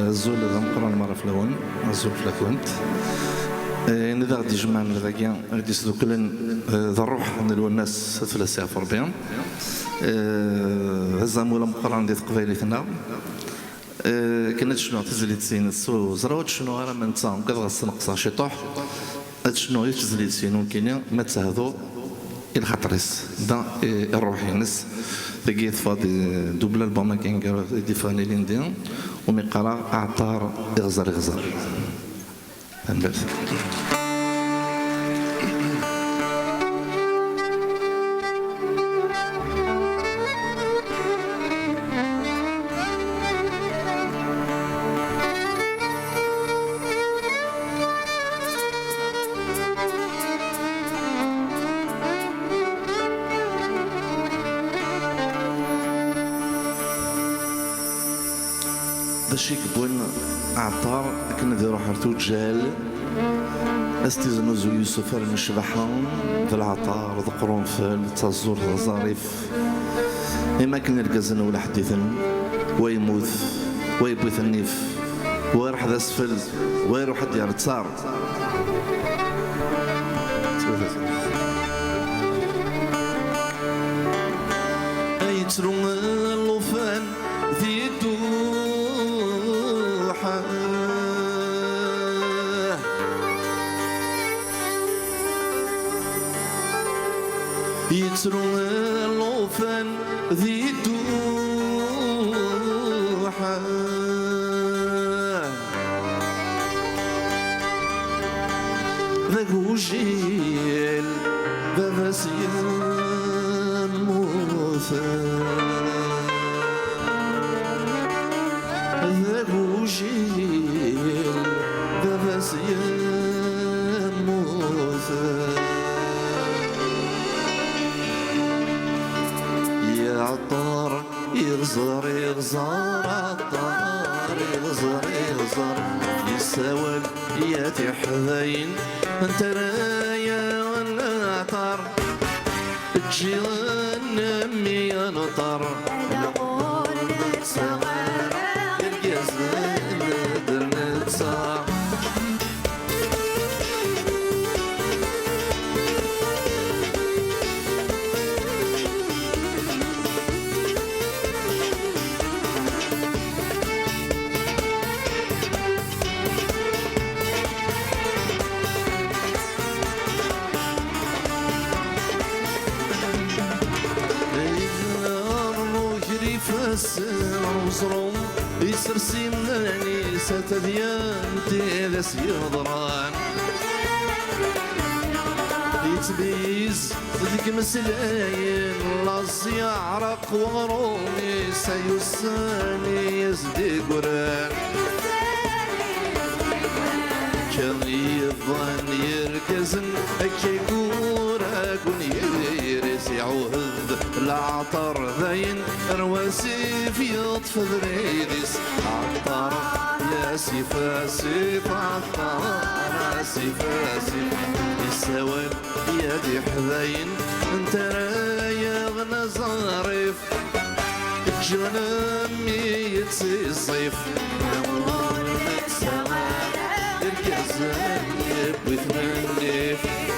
الزول ذا مقران مرة في لون الزول في لاكونت إذا غادي يجمع من ذاك غادي يسدوكلن ذا الروح من الناس ثلاثة في ربيع هزا مولا مقران ديال قبايلتنا كنا شنو تزليت سين السو زراوت شنو راه من تصام كذا غنقصا شي طوح شنو يتزليت سين كاين ما تسهدو الخطريس دا الروحي نس تجي فاضي دوبل البوم كان دي فاني لينديان ومقرا اعطار يغزر فهمت شيك بون عطار كنا نديرو حرتو جال استيزنو زو يوسف المشبحان ذا العطار ذا قرنفل تزور ذا ظريف إما كنا الكازن ولا حديثن ويموت ويبوث النيف ويروح ذا اسفل ويروح حد يرتصار يترو اللوفان ذي يترو اللوفان ذي دوحة ذاك وجيل بابا سيان ذاك وجيل بابا سيان عطار يغزر عطار يغزر يساول ياتي حذين انت رايا ولا عطار تجي نمي نطر نقول نتسغر الجزل درنتصار وصرم يسرسي مناني ستديانتي ذا سيضران يتبيز ذيك مسلاين لاص يعرق وغرومي سيساني يزدي قران كان يظن يركزن اكي قوراكن يرسي عهد العطر ذاين رواسي في يطف ذريدس عطر يا سيف عطر سيف يساوي يا دي حذاين انت رايا غنى ظريف جنمي يتسي الصيف يركزن يبوي ثمنيف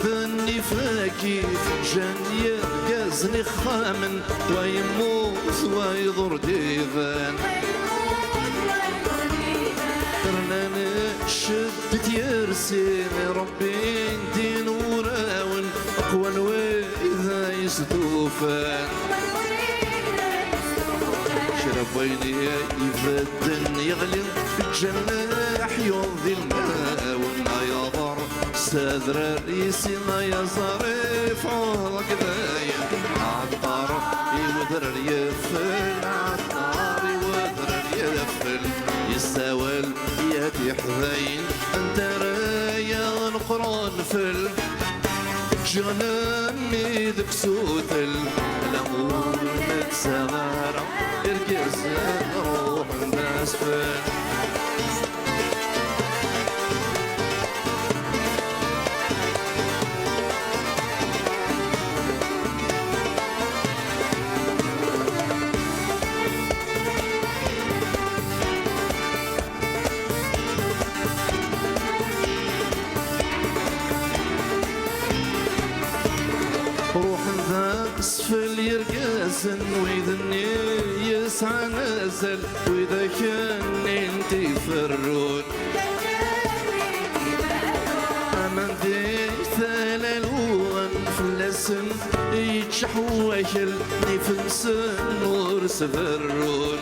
ذني فاكي جان يرقزني خامن ويموت ويضر ديفان رناني شدت يرسين ربي دين وراون اقوى الويذا يسدوفان شربيني يفدن يغلي الجناح يوضي الماء والنياضر سادر الريسي ما يصرف عوضك ذايا عطار يودر اليفل عطار يودر اليفل يساول ياتي حذين انت رايا نقران فل جنمي ذك سوت الأمور متسغرة يركز روح الناس روح ذاك اسفل يرقصن ويذني يسعى نزل واذا كان انتي فرون امان ديك ثلالوان فلسن يتشحوكل نفنسن ورس فرون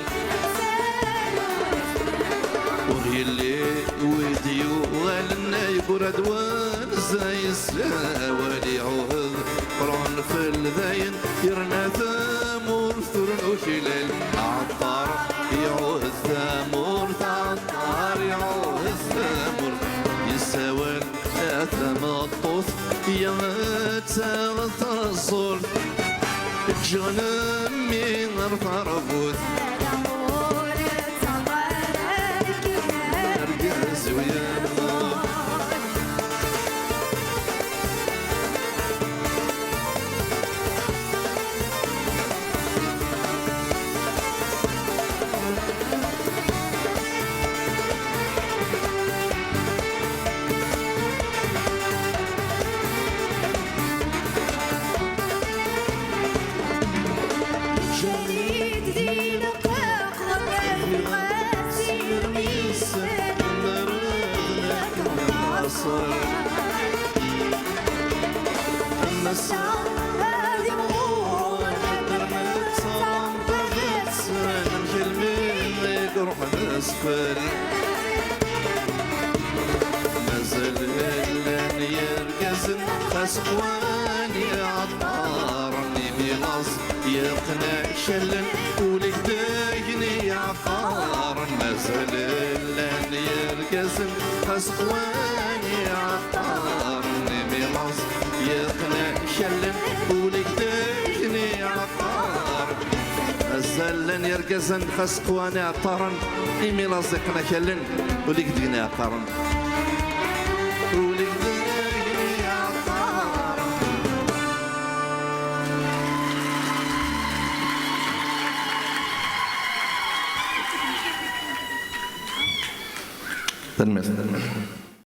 وغي اللي ويديو غالنا يبرد وان زي الساوالي عوض قران في الذين يرنا ثامور ثرن وشلال عطار يعوض ثامور عطار يعوض ثامور يساوال اثم الطوث يمتاغ الصور جنمي غرفرفوث نزل اللن يركزن خسواني عطارني بغص يقنع شلن ولك داقني عقار نزل اللن يركزن خسواني عطارني بغص يقنع شلن ولك داقني عقار الزلن يرقزن خسقواني عطارن إيمي لازقنا كلن وليك دينا عطارن وليك دينا عطارن تنمس